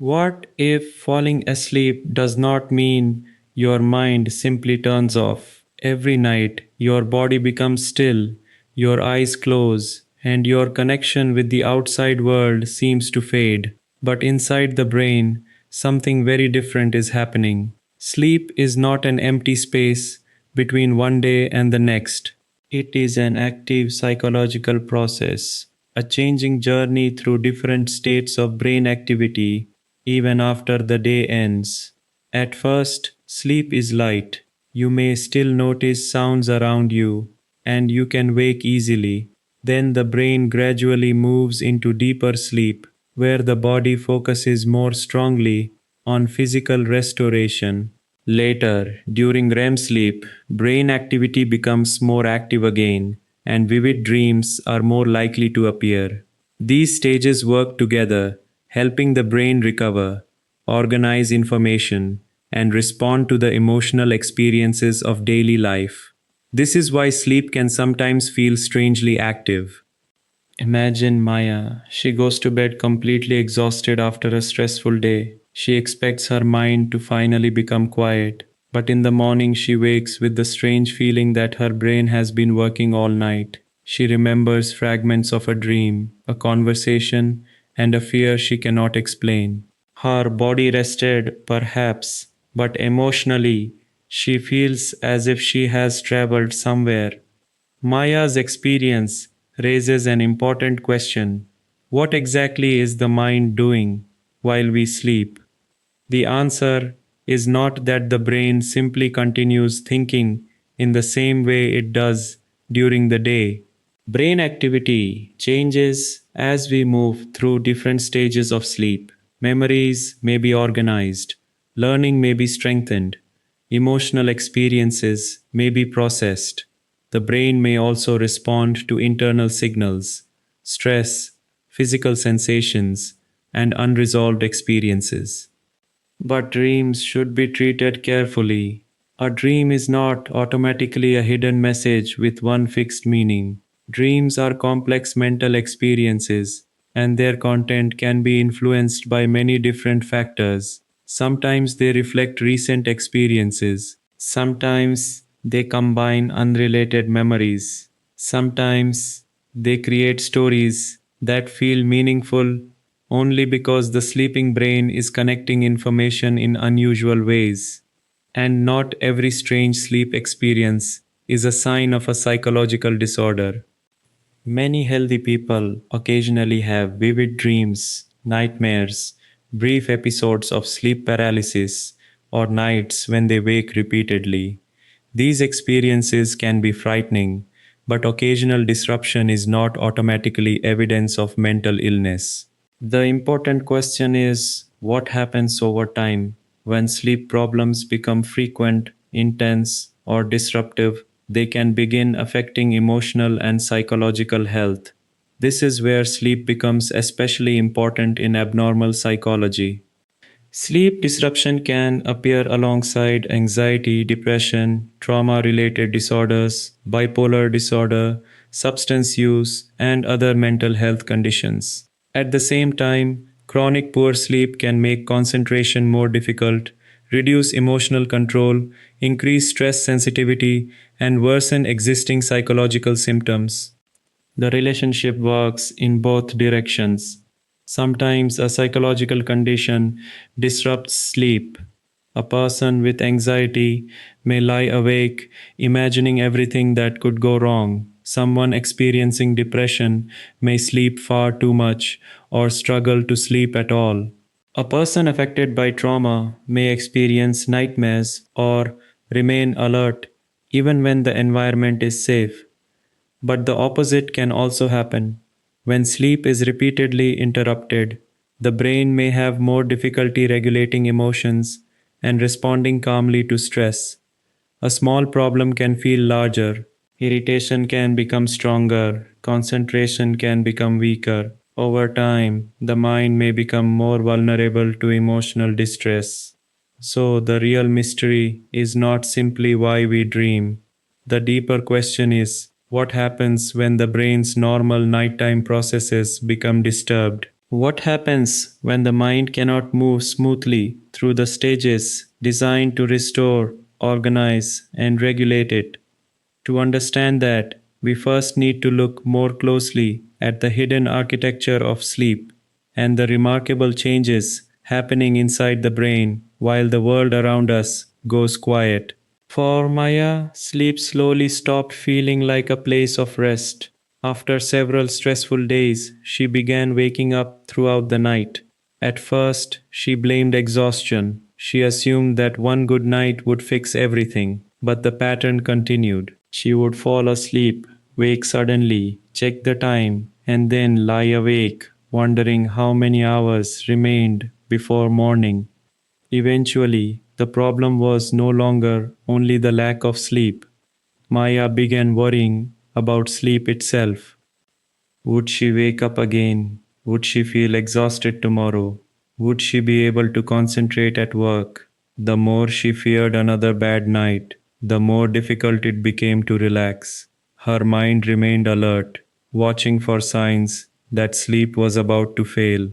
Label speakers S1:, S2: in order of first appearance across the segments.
S1: What if falling asleep does not mean your mind simply turns off? Every night, your body becomes still, your eyes close, and your connection with the outside world seems to fade. But inside the brain, something very different is happening. Sleep is not an empty space between one day and the next. It is an active psychological process, a changing journey through different states of brain activity even after the day ends. At first, sleep is light. You may still notice sounds around you, and you can wake easily. Then the brain gradually moves into deeper sleep, where the body focuses more strongly on physical restoration. Later, during REM sleep, brain activity becomes more active again, and vivid dreams are more likely to appear. These stages work together, helping the brain recover, organize information, and respond to the emotional experiences of daily life. This is why sleep can sometimes feel strangely active. Imagine Maya. She goes to bed completely exhausted after a stressful day. She expects her mind to finally become quiet. But in the morning, she wakes with the strange feeling that her brain has been working all night. She remembers fragments of a dream, a conversation, and a fear she cannot explain. Her body rested, perhaps, but emotionally, she feels as if she has traveled somewhere. Maya's experience raises an important question. What exactly is the mind doing while we sleep? The answer is not that the brain simply continues thinking in the same way it does during the day. Brain activity changes as we move through different stages of sleep. Memories may be organized, learning may be strengthened, emotional experiences may be processed. The brain may also respond to internal signals, stress, physical sensations, and unresolved experiences. But dreams should be treated carefully. A dream is not automatically a hidden message with one fixed meaning. Dreams are complex mental experiences, and their content can be influenced by many different factors. Sometimes they reflect recent experiences. Sometimes they combine unrelated memories. Sometimes they create stories that feel meaningful only because the sleeping brain is connecting information in unusual ways. And not every strange sleep experience is a sign of a psychological disorder. Many healthy people occasionally have vivid dreams, nightmares, brief episodes of sleep paralysis, or nights when they wake repeatedly. These experiences can be frightening, but occasional disruption is not automatically evidence of mental illness. The important question is what happens over time when sleep problems become frequent, intense, or disruptive. They can begin affecting emotional and psychological health. This is where sleep becomes especially important in abnormal psychology. Sleep disruption can appear alongside anxiety, depression, trauma related disorders, bipolar disorder, substance use, and other mental health conditions. At the same time, chronic poor sleep can make concentration more difficult, reduce emotional control, increase stress sensitivity, and worsen existing psychological symptoms. The relationship works in both directions. Sometimes a psychological condition disrupts sleep. A person with anxiety may lie awake, imagining everything that could go wrong. Someone experiencing depression may sleep far too much or struggle to sleep at all. A person affected by trauma may experience nightmares or remain alert even when the environment is safe. But the opposite can also happen. When sleep is repeatedly interrupted, the brain may have more difficulty regulating emotions and responding calmly to stress. A small problem can feel larger, irritation can become stronger, concentration can become weaker. Over time, the mind may become more vulnerable to emotional distress. So, the real mystery is not simply why we dream. The deeper question is what happens when the brain's normal nighttime processes become disturbed? What happens when the mind cannot move smoothly through the stages designed to restore, organize, and regulate it? To understand that, we first need to look more closely at the hidden architecture of sleep and the remarkable changes happening inside the brain while the world around us goes quiet. For Maya, sleep slowly stopped feeling like a place of rest. After several stressful days, she began waking up throughout the night. At first, she blamed exhaustion. She assumed that one good night would fix everything, but the pattern continued. She would fall asleep, wake suddenly, check the time, and then lie awake, wondering how many hours remained before morning. Eventually, the problem was no longer only the lack of sleep. Maya began worrying about sleep itself. Would she wake up again? Would she feel exhausted tomorrow? Would she be able to concentrate at work? The more she feared another bad night, the more difficult it became to relax. Her mind remained alert, watching for signs that sleep was about to fail.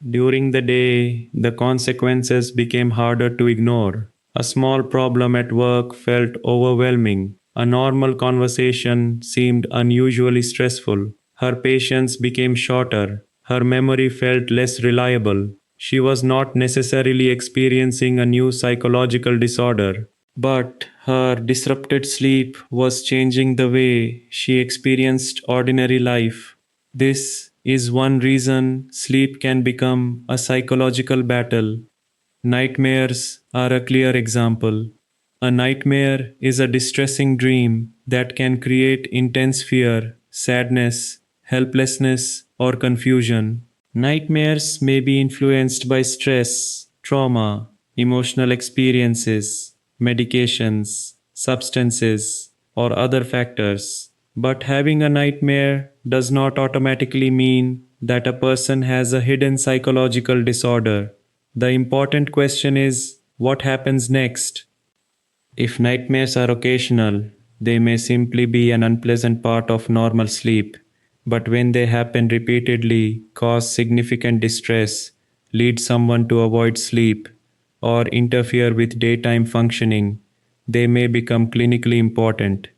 S1: During the day, the consequences became harder to ignore. A small problem at work felt overwhelming. A normal conversation seemed unusually stressful. Her patience became shorter. Her memory felt less reliable. She was not necessarily experiencing a new psychological disorder, but her disrupted sleep was changing the way she experienced ordinary life. This is one reason sleep can become a psychological battle. Nightmares are a clear example. A nightmare is a distressing dream that can create intense fear, sadness, helplessness, or confusion. Nightmares may be influenced by stress, trauma, emotional experiences, medications, substances, or other factors. But having a nightmare does not automatically mean that a person has a hidden psychological disorder. The important question is what happens next? If nightmares are occasional, they may simply be an unpleasant part of normal sleep. But when they happen repeatedly, cause significant distress, lead someone to avoid sleep, or interfere with daytime functioning, they may become clinically important.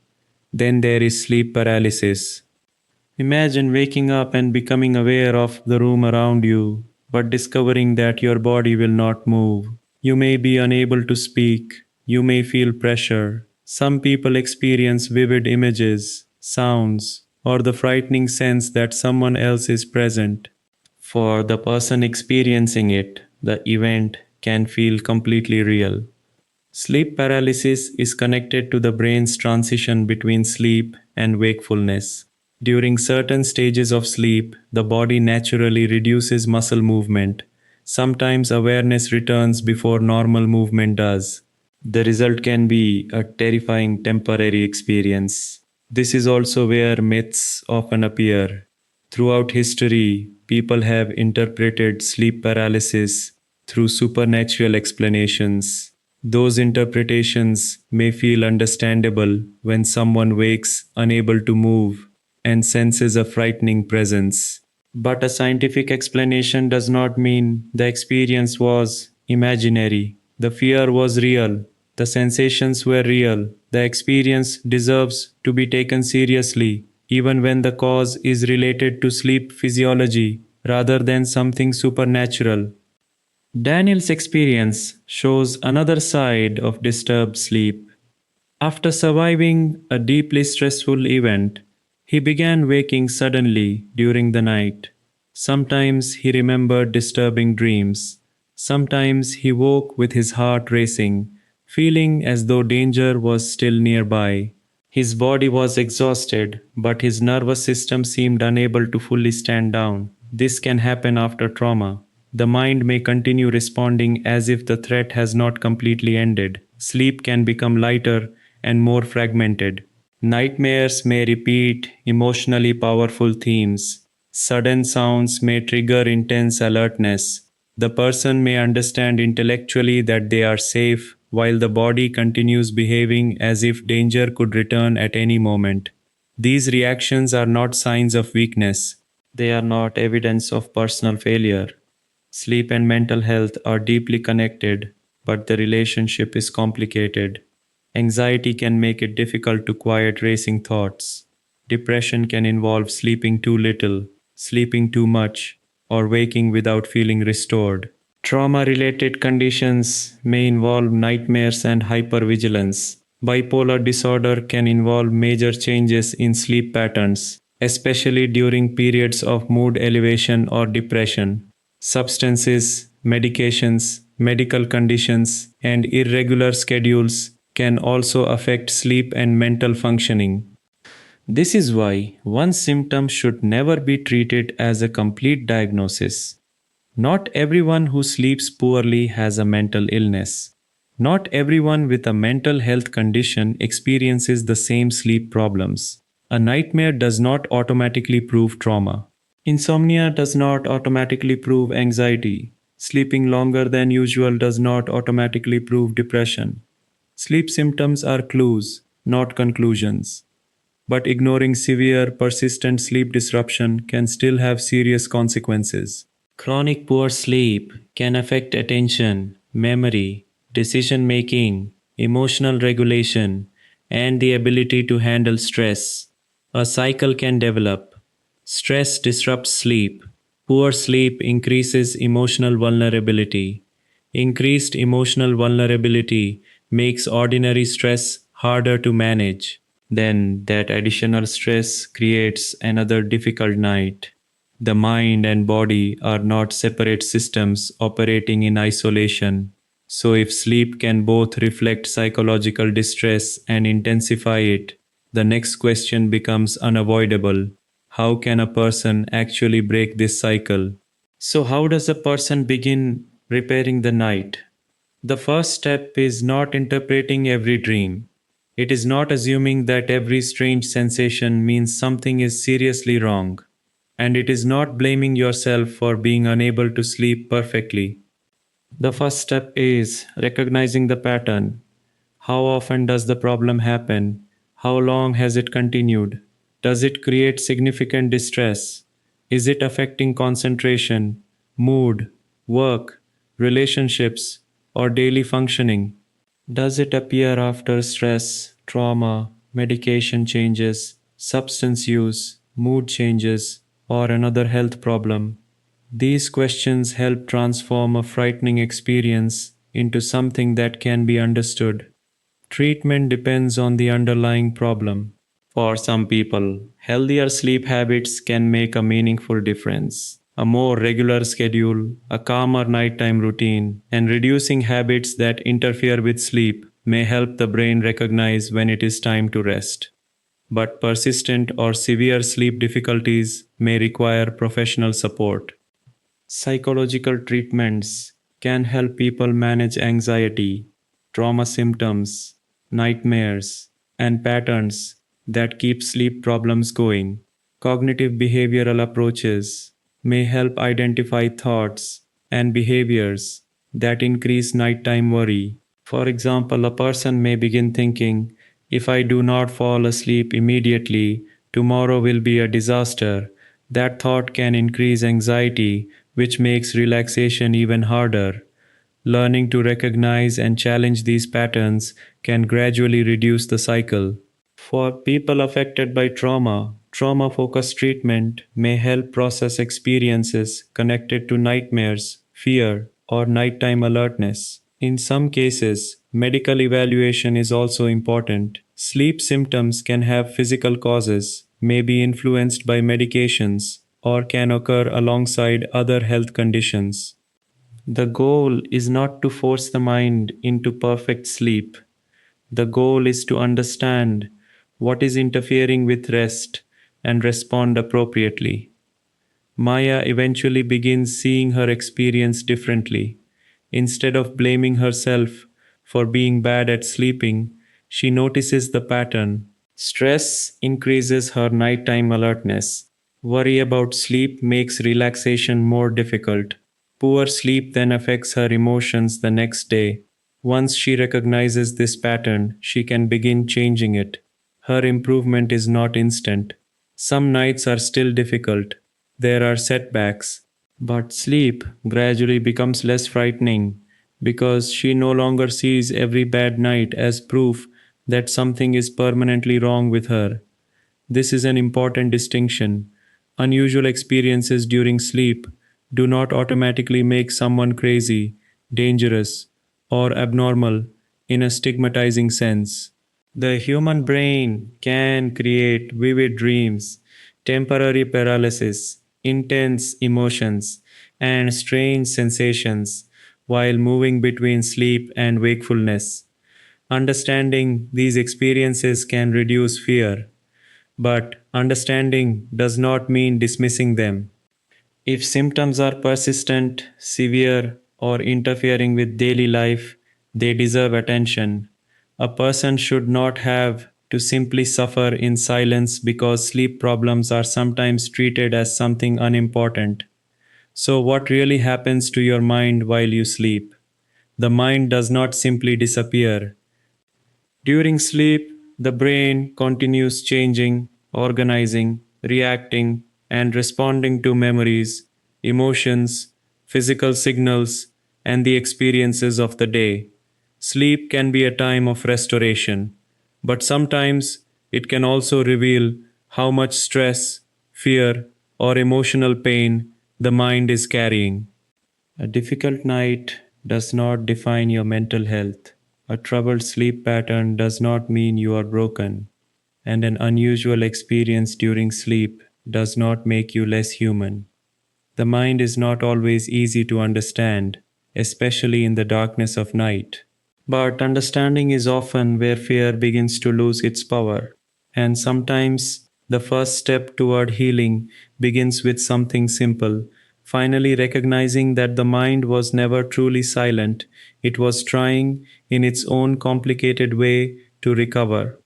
S1: Then there is sleep paralysis. Imagine waking up and becoming aware of the room around you, but discovering that your body will not move. You may be unable to speak. You may feel pressure. Some people experience vivid images, sounds, or the frightening sense that someone else is present. For the person experiencing it, the event can feel completely real. Sleep paralysis is connected to the brain's transition between sleep and wakefulness. During certain stages of sleep, the body naturally reduces muscle movement. Sometimes awareness returns before normal movement does. The result can be a terrifying temporary experience. This is also where myths often appear. Throughout history, people have interpreted sleep paralysis through supernatural explanations. Those interpretations may feel understandable when someone wakes unable to move and senses a frightening presence. But a scientific explanation does not mean the experience was imaginary. The fear was real. The sensations were real. The experience deserves to be taken seriously, even when the cause is related to sleep physiology rather than something supernatural. Daniel's experience shows another side of disturbed sleep. After surviving a deeply stressful event, he began waking suddenly during the night. Sometimes he remembered disturbing dreams. Sometimes he woke with his heart racing, feeling as though danger was still nearby. His body was exhausted, but his nervous system seemed unable to fully stand down. This can happen after trauma. The mind may continue responding as if the threat has not completely ended. Sleep can become lighter and more fragmented. Nightmares may repeat emotionally powerful themes. Sudden sounds may trigger intense alertness. The person may understand intellectually that they are safe, while the body continues behaving as if danger could return at any moment. These reactions are not signs of weakness. They are not evidence of personal failure. Sleep and mental health are deeply connected, but the relationship is complicated. Anxiety can make it difficult to quiet racing thoughts. Depression can involve sleeping too little, sleeping too much, or waking without feeling restored. Trauma related conditions may involve nightmares and hypervigilance. Bipolar disorder can involve major changes in sleep patterns, especially during periods of mood elevation or depression. Substances, medications, medical conditions, and irregular schedules can also affect sleep and mental functioning. This is why one symptom should never be treated as a complete diagnosis. Not everyone who sleeps poorly has a mental illness. Not everyone with a mental health condition experiences the same sleep problems. A nightmare does not automatically prove trauma. Insomnia does not automatically prove anxiety. Sleeping longer than usual does not automatically prove depression. Sleep symptoms are clues, not conclusions. But ignoring severe, persistent sleep disruption can still have serious consequences. Chronic poor sleep can affect attention, memory, decision making, emotional regulation, and the ability to handle stress. A cycle can develop. Stress disrupts sleep. Poor sleep increases emotional vulnerability. Increased emotional vulnerability makes ordinary stress harder to manage. Then that additional stress creates another difficult night. The mind and body are not separate systems operating in isolation. So, if sleep can both reflect psychological distress and intensify it, the next question becomes unavoidable. How can a person actually break this cycle? So, how does a person begin repairing the night? The first step is not interpreting every dream. It is not assuming that every strange sensation means something is seriously wrong. And it is not blaming yourself for being unable to sleep perfectly. The first step is recognizing the pattern. How often does the problem happen? How long has it continued? Does it create significant distress? Is it affecting concentration, mood, work, relationships, or daily functioning? Does it appear after stress, trauma, medication changes, substance use, mood changes, or another health problem? These questions help transform a frightening experience into something that can be understood. Treatment depends on the underlying problem. For some people, healthier sleep habits can make a meaningful difference. A more regular schedule, a calmer nighttime routine, and reducing habits that interfere with sleep may help the brain recognize when it is time to rest. But persistent or severe sleep difficulties may require professional support. Psychological treatments can help people manage anxiety, trauma symptoms, nightmares, and patterns that keep sleep problems going. Cognitive behavioral approaches may help identify thoughts and behaviors that increase nighttime worry. For example, a person may begin thinking, if I do not fall asleep immediately, tomorrow will be a disaster. That thought can increase anxiety, which makes relaxation even harder. Learning to recognize and challenge these patterns can gradually reduce the cycle. For people affected by trauma, trauma focused treatment may help process experiences connected to nightmares, fear, or nighttime alertness. In some cases, medical evaluation is also important. Sleep symptoms can have physical causes, may be influenced by medications, or can occur alongside other health conditions. The goal is not to force the mind into perfect sleep. The goal is to understand what is interfering with rest and respond appropriately. Maya eventually begins seeing her experience differently. Instead of blaming herself for being bad at sleeping, she notices the pattern. Stress increases her nighttime alertness. Worry about sleep makes relaxation more difficult. Poor sleep then affects her emotions the next day. Once she recognizes this pattern, she can begin changing it. Her improvement is not instant. Some nights are still difficult, there are setbacks. But sleep gradually becomes less frightening because she no longer sees every bad night as proof that something is permanently wrong with her. This is an important distinction. Unusual experiences during sleep do not automatically make someone crazy, dangerous, or abnormal in a stigmatizing sense. The human brain can create vivid dreams, temporary paralysis, intense emotions, and strange sensations while moving between sleep and wakefulness. Understanding these experiences can reduce fear, but understanding does not mean dismissing them. If symptoms are persistent, severe, or interfering with daily life, they deserve attention. A person should not have to simply suffer in silence because sleep problems are sometimes treated as something unimportant. So, what really happens to your mind while you sleep? The mind does not simply disappear. During sleep, the brain continues changing, organizing, reacting, and responding to memories, emotions, physical signals, and the experiences of the day. Sleep can be a time of restoration, but sometimes it can also reveal how much stress, fear, or emotional pain the mind is carrying. A difficult night does not define your mental health. A troubled sleep pattern does not mean you are broken. And an unusual experience during sleep does not make you less human. The mind is not always easy to understand, especially in the darkness of night. But understanding is often where fear begins to lose its power. And sometimes the first step toward healing begins with something simple, finally recognizing that the mind was never truly silent, it was trying, in its own complicated way, to recover.